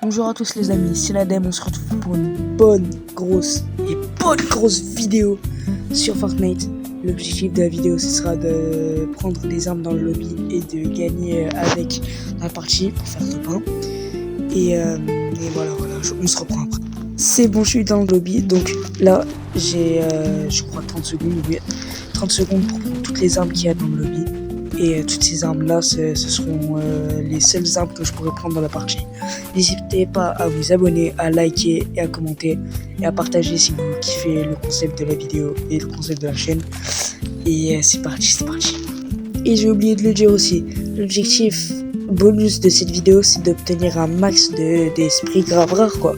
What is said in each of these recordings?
Bonjour à tous les amis, c'est l'Adem, on se retrouve pour une bonne grosse vidéo sur Fortnite. L'objectif de la vidéo ce sera de prendre des armes dans le lobby et de gagner avec la partie pour faire top 1. Et voilà, on se reprend après. C'est bon, je suis dans le lobby, donc là j'ai je crois 30 secondes, oui, 30 secondes pour prendre toutes les armes qu'il y a dans le lobby. Et toutes ces armes là, ce seront les seules armes que je pourrai prendre dans la partie. N'hésitez pas à vous abonner, à liker et à commenter et à partager si vous kiffez le concept de la vidéo et le concept de la chaîne. Et c'est parti. Et j'ai oublié de le dire aussi, l'objectif bonus de cette vidéo c'est d'obtenir un max d'esprits grave rares quoi.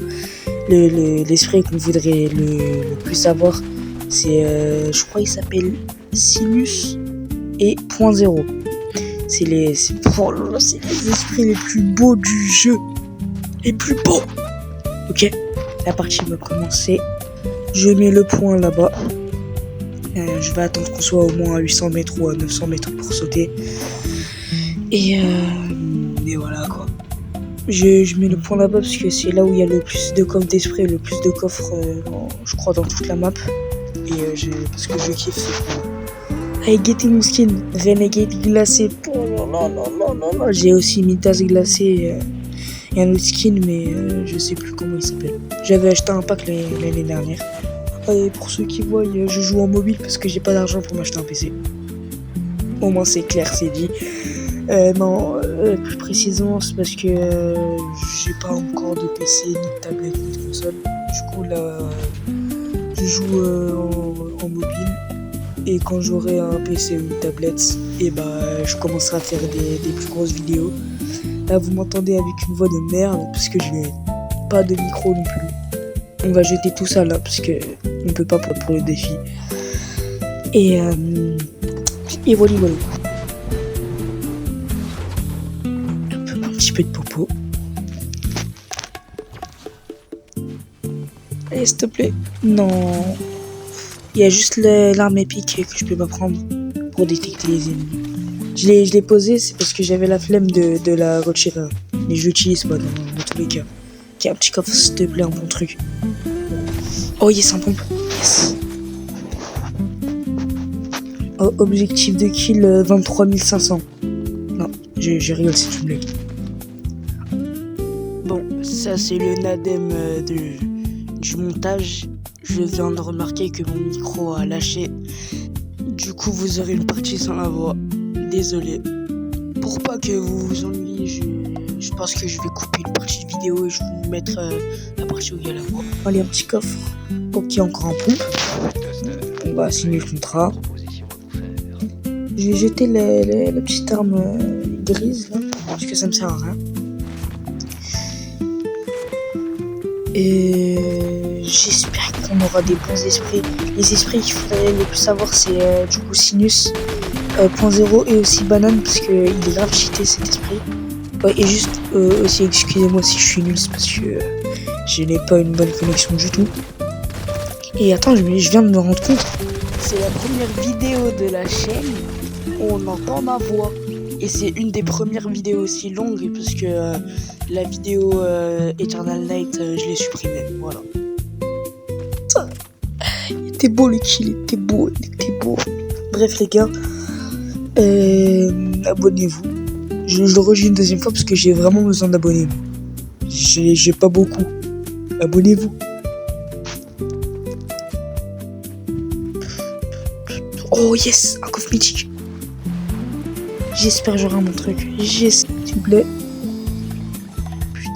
L'esprit qu'on voudrait le plus avoir, c'est je crois il s'appelle Sinus et .0. C'est les esprits les plus beaux du jeu. Les plus beaux. Ok, la partie va commencer. Je mets le point là-bas. Je vais attendre qu'on soit au moins à 800 mètres ou à 900 mètres pour sauter. Et voilà quoi. Je mets le point là-bas parce que c'est là où il y a le plus de coffres d'esprit, le plus de coffres, je crois, dans toute la map. Et parce que je kiffe ce point. Hey, getting skin, Renegade glacé. Oh non. J'ai aussi mis tasse glacée et un autre skin, mais je sais plus comment il s'appelle. J'avais acheté un pack l'année dernière. Et pour ceux qui voient, je joue en mobile parce que j'ai pas d'argent pour m'acheter un PC. Au moins c'est clair, c'est dit. Plus précisément, c'est parce que j'ai pas encore de PC, ni de tablette, ni de console. Du coup, là, je joue en mobile. Et quand j'aurai un PC ou une tablette, je commencerai à faire des plus grosses vidéos. Là, vous m'entendez avec une voix de merde parce que je n'ai pas de micro non plus. On va jeter tout ça là parce que on peut pas pour le défi. Et voilà. Un petit peu de popo. Allez, s'il te plaît. Non. Il y a juste l'arme épique que je peux pas prendre pour détecter les ennemis. Je l'ai posé, c'est parce que j'avais la flemme de la retirer. Mais je l'utilise pas dans tous les cas. Ok, un petit coffre, s'il te plaît, un bon truc. Oh yes, un pompe. Yes. Oh, objectif de kill 23 500. Non, je rigole, c'est une blague. Bon, ça c'est le Nadem du montage. Je viens de remarquer que mon micro a lâché. Du coup, vous aurez une partie sans la voix. Désolé. Pour pas que vous vous ennuyiez, je pense que je vais couper une partie de vidéo et je vais vous mettre la partie où il y a la voix. Allez, un petit coffre. Ok, encore un pompe. On va signer le contrat. Je vais jeter la petite arme grise là, parce que ça me sert à rien. Et j'espère qu'on aura des bons esprits. Les esprits qu'il faudrait le plus savoir, c'est du coup Sinus, .0 et aussi Banane, parce qu'il est grave cheaté cet esprit. Ouais, et juste aussi, excusez-moi si je suis nul, c'est parce que je n'ai pas une bonne connexion du tout. Et attends, je viens de me rendre compte. C'est la première vidéo de la chaîne où on entend ma voix. Et c'est une des premières vidéos aussi longues parce que la vidéo Eternal Night, je l'ai supprimée. Voilà. Il était beau le kill, il était beau. Bref les gars, abonnez-vous. Je le redis une deuxième fois parce que j'ai vraiment besoin d'abonnés. J'ai pas beaucoup. Abonnez-vous. Oh yes, un coffre mythique. J'espère que j'aurai un bon truc. S'il vous plaît. Putain.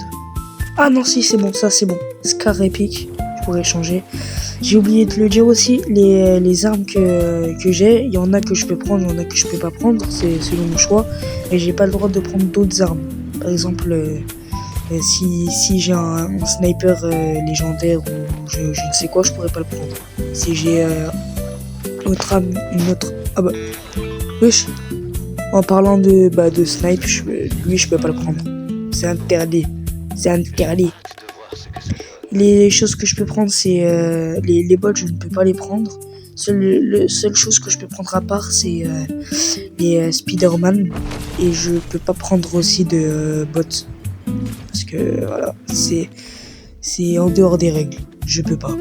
Ah non, si, c'est bon, ça c'est bon. Scar épique, je pourrais changer. J'ai oublié de le dire aussi, les armes que j'ai, il y en a que je peux prendre, il y en a que je peux pas prendre, c'est selon mon choix. Et j'ai pas le droit de prendre d'autres armes. Par exemple, si j'ai un sniper légendaire ou je ne sais quoi, je pourrais pas le prendre. Si j'ai une autre... Ah bah... Wesh. En parlant de snipe, lui je peux pas le prendre. C'est interdit. Les choses que je peux prendre, c'est les bots, je ne peux pas les prendre. Seule chose que je peux prendre à part, c'est les Spider-Man. Et je peux pas prendre aussi de bots. Parce que voilà, c'est en dehors des règles. Je peux pas.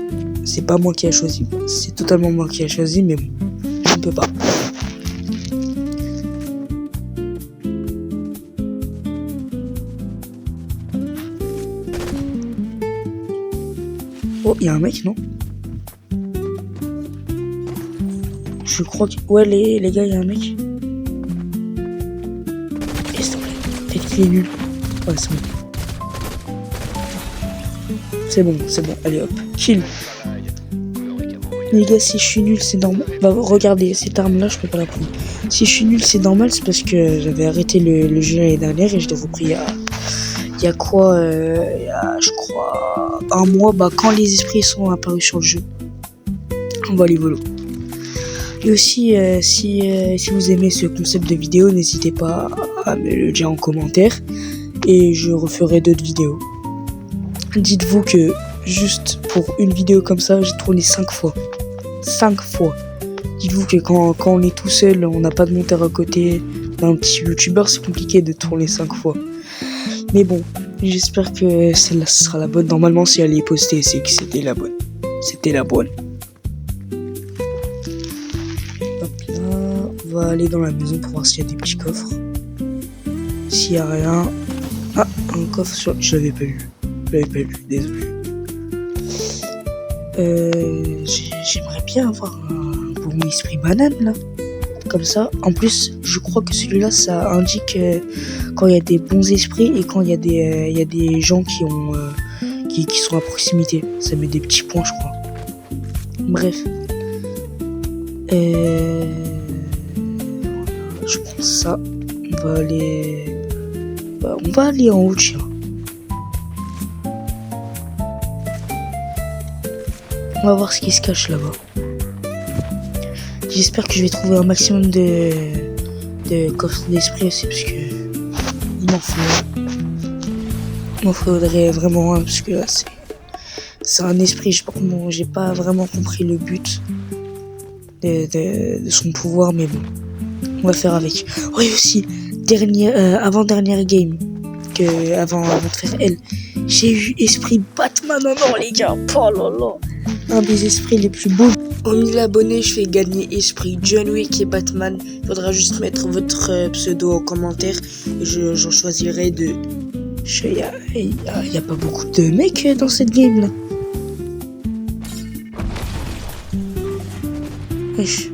C'est pas moi qui a choisi. C'est totalement moi qui a choisi, mais bon, je ne peux pas. Oh, il y a un mec, non? Je crois que... Ouais, les gars, il y a un mec. S'il te plaît. Peut-être qu'il est nul. Ouais, c'est bon. C'est bon. Allez, hop. Kill. Les gars, si je suis nul, c'est normal. Bah, regardez, cette arme-là, je peux pas la prendre. Si je suis nul, c'est normal. C'est parce que j'avais arrêté le jeu l'année dernière et je l'ai repris il y a quoi il y a, je crois, un mois, bah, quand les esprits sont apparus sur le jeu. On va les voler. Et aussi, si vous aimez ce concept de vidéo, n'hésitez pas à me le dire en commentaire. Et je referai d'autres vidéos. Dites-vous que juste pour une vidéo comme ça, j'ai tourné 5 fois. 5 fois. Dites-vous que quand on est tout seul, on n'a pas de monteur à côté. D'un petit youtubeur, c'est compliqué de tourner 5 fois. Mais bon, j'espère que celle-là sera la bonne. Normalement, si elle est postée, c'est que c'était la bonne. C'était la bonne. Hop là, on va aller dans la maison pour voir s'il y a des petits coffres. S'il n'y a rien... Ah, un coffre sur... Je l'avais pas vu. Désolé. J'aimerais bien avoir un bon esprit banane, là. Comme ça. En plus, je crois que celui-là, ça indique quand il y a des bons esprits et quand il y a des gens qui sont à proximité. Ça met des petits points, je crois. Bref. Je prends ça. On va aller en haut, tiens. On va voir ce qui se cache là-bas. J'espère que je vais trouver un maximum de coffres d'esprit aussi, parce que il m'en faudrait vraiment un, parce que là c'est un esprit. Je sais pas comment, j'ai pas vraiment compris le but de son pouvoir, mais bon, on va faire avec. Oui, aussi avant-dernière game, avant de faire elle, j'ai eu esprit Batman. Non, les gars, oh là là, un des esprits les plus beaux. En 1000 abonnés, je fais gagner esprit John Wick et Batman. Il faudra juste mettre votre pseudo en commentaire et j'en choisirai deux. Il y a pas beaucoup de mecs dans cette game là. Wesh.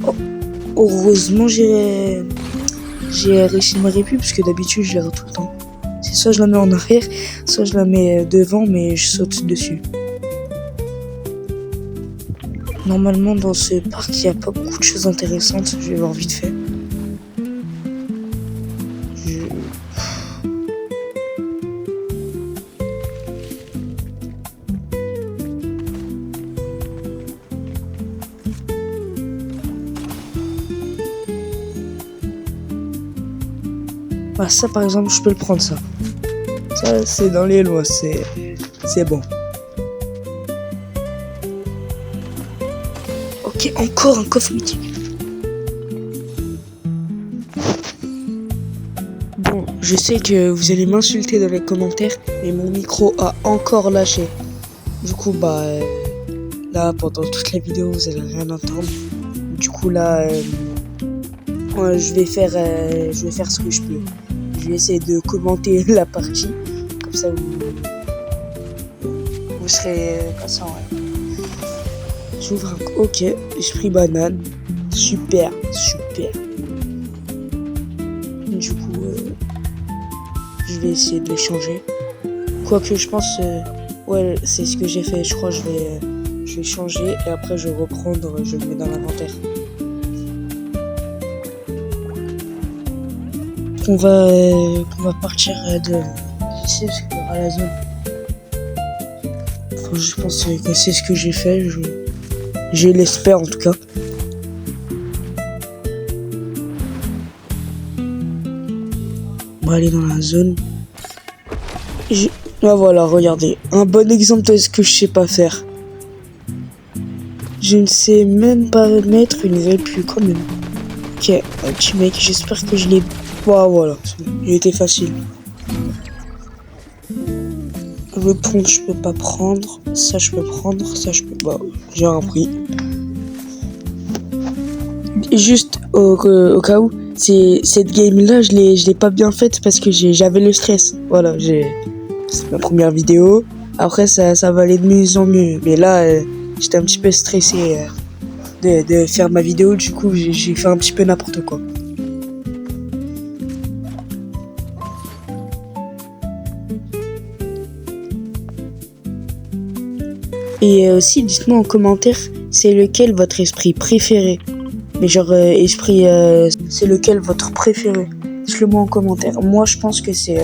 Oh, heureusement j'ai réussi ma répu, parce que d'habitude je l'ai tout le temps. C'est soit je la mets en arrière, soit je la mets devant, mais je saute dessus. Normalement dans ce parc il n'y a pas beaucoup de choses intéressantes, je vais voir vite fait. Ah, ça par exemple je peux le prendre, ça c'est dans les lois, c'est bon. Ok, encore un coffre mythique. Bon, je sais que vous allez m'insulter dans les commentaires, mais mon micro a encore lâché. Du coup bah là pendant toute la vidéo vous allez rien entendre. Du coup là je vais faire ce que je peux. Je vais essayer de commenter la partie, comme ça vous serez patient. Ouais. J'ouvre un... Ok, esprit banane, super. Du coup, je vais essayer de les changer. Quoique je pense, ouais, c'est ce que j'ai fait. Je crois que je vais changer et après je vais reprendre, je le mets dans l'inventaire. On va partir ici parce qu'il y aura la zone. Enfin, je pense que c'est ce que j'ai fait. Je l'espère en tout cas. On va aller dans la zone. Ah voilà, regardez. Un bon exemple de ce que je sais pas faire. Je ne sais même pas mettre une nouvelle pluie quand même. Ok, un petit mec, j'espère que je l'ai Bah voilà, c'est bon. Il était facile. Le pont, je peux pas prendre. Ça, je peux prendre. Ça, je peux pas. J'ai repris. Juste au cas où, cette game-là, je l'ai pas bien faite parce que j'avais le stress. Voilà, c'est ma première vidéo. Après, ça va aller de mieux en mieux. Mais là, j'étais un petit peu stressé de faire ma vidéo. Du coup, j'ai fait un petit peu n'importe quoi. Et aussi, dites-moi en commentaire, c'est lequel votre esprit préféré. Mais genre, c'est lequel votre préféré? Dites-le moi en commentaire. Moi, je pense que c'est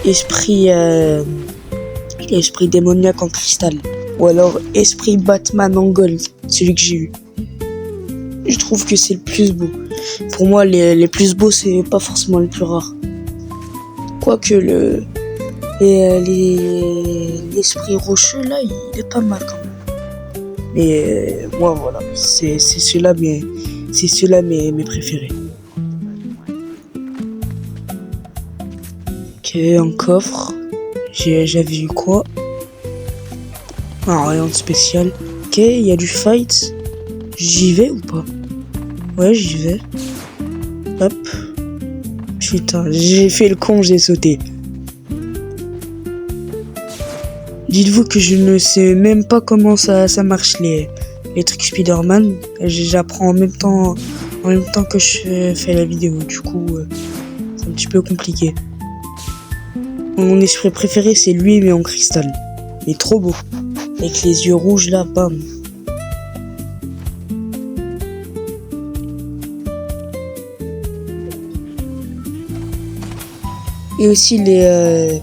esprit démoniaque en cristal. Ou alors esprit Batman en gold, celui que j'ai eu. Je trouve que c'est le plus beau. Pour moi, les plus beaux, c'est pas forcément les plus rares. Quoique l'esprit rocheux, là, il est pas mal quand même. Mais moi, voilà, c'est ceux-là mes préférés. Ok, un coffre. J'avais eu quoi? Ah, rien de spécial. Ok, il y a du fight. J'y vais ou pas? Ouais, j'y vais. Hop. Putain, j'ai fait le con, j'ai sauté. Dites-vous que je ne sais même pas comment ça marche les trucs Spider-Man. J'apprends en même temps que je fais la vidéo. Du coup, c'est un petit peu compliqué. Mon esprit préféré, c'est lui, mais en cristal. Il est trop beau. Avec les yeux rouges là, bam. Et aussi les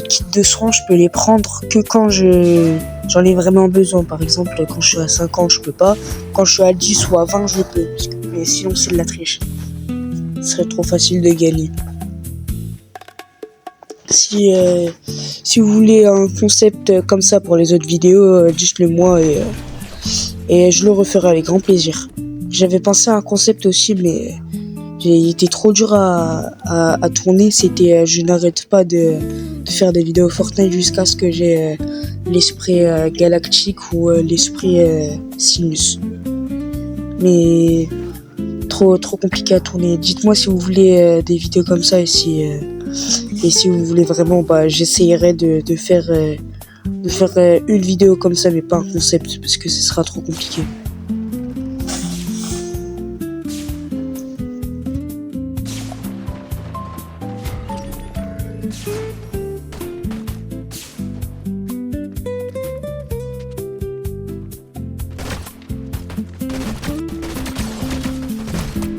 kits de soins, je peux les prendre que quand j'en ai vraiment besoin. Par exemple, quand je suis à 5 ans, je peux pas. Quand je suis à 10 ou à 20, je peux. Mais sinon, c'est de la triche. Ce serait trop facile de gagner. Si vous voulez un concept comme ça pour les autres vidéos, dites-le moi et je le referai avec grand plaisir. J'avais pensé à un concept aussi, mais il était trop dur à tourner. C'était je n'arrête pas de faire des vidéos Fortnite jusqu'à ce que j'ai l'esprit galactique ou l'esprit sinus. Mais trop compliqué à tourner. Dites-moi si vous voulez des vidéos comme ça et si vous voulez vraiment, j'essayerai de faire une vidéo comme ça, mais pas un concept parce que ce sera trop compliqué.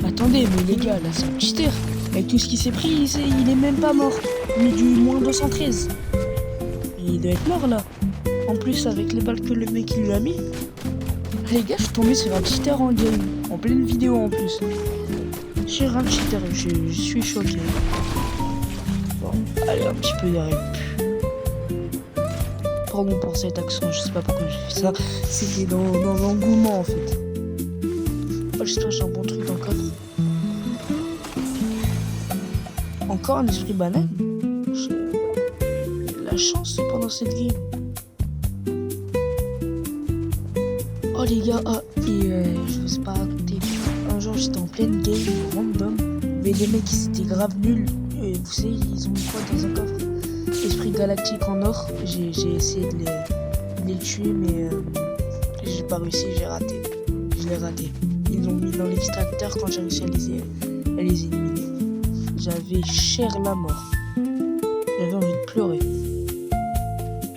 Attendez, mais les gars, là c'est un cheater. Avec tout ce qu'il s'est pris, il est même pas mort. Il est du moins 213. Il doit être mort là. En plus, avec les balles que le mec il lui a mis. Les gars, je suis tombé sur un cheater en game. En pleine vidéo en plus. J'ai un cheater, je suis choqué. Bon, allez, un petit peu d'arrêt. Pardon pour cet accent, je sais pas pourquoi j'ai fait ça. C'était dans l'engouement en fait. Oh, j'espère que j'ai un bon truc dans le coffre. Encore un esprit banane. J'ai la chance pendant cette game. Oh les gars, je vous ai pas raconté. Un jour j'étais en pleine game random. Mais les mecs ils étaient grave nuls. Et vous savez, ils ont mis quoi dans un coffre? Esprit galactique en or. J'ai essayé de les tuer, mais j'ai pas réussi, j'ai raté. Je l'ai raté. Ils l'ont mis dans l'extracteur quand j'ai réussi à les éliminer. J'avais cher la mort. J'avais envie de pleurer.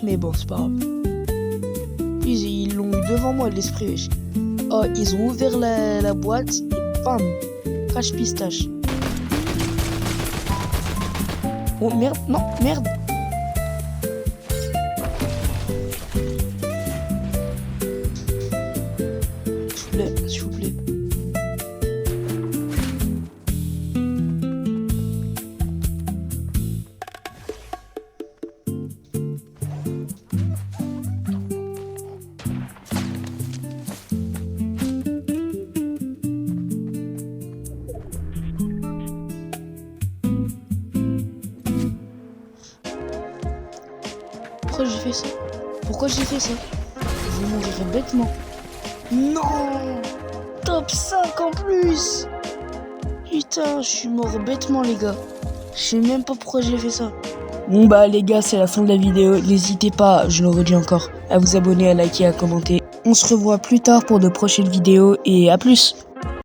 Mais bon, c'est pas grave. Puis ils l'ont eu devant moi, l'esprit. Oh, ils ont ouvert la boîte et bam, crash pistache. Oh merde, non, merde. S'il vous plaît. pourquoi j'ai fait ça. Pourquoi j'ai fait ça? Je mourirai bêtement. Non! Top 5 en plus! Putain, je suis mort bêtement les gars. Je sais même pas pourquoi j'ai fait ça. Bon bah les gars, c'est la fin de la vidéo. N'hésitez pas, je le redis encore, à vous abonner, à liker, à commenter. On se revoit plus tard pour de prochaines vidéos et à plus!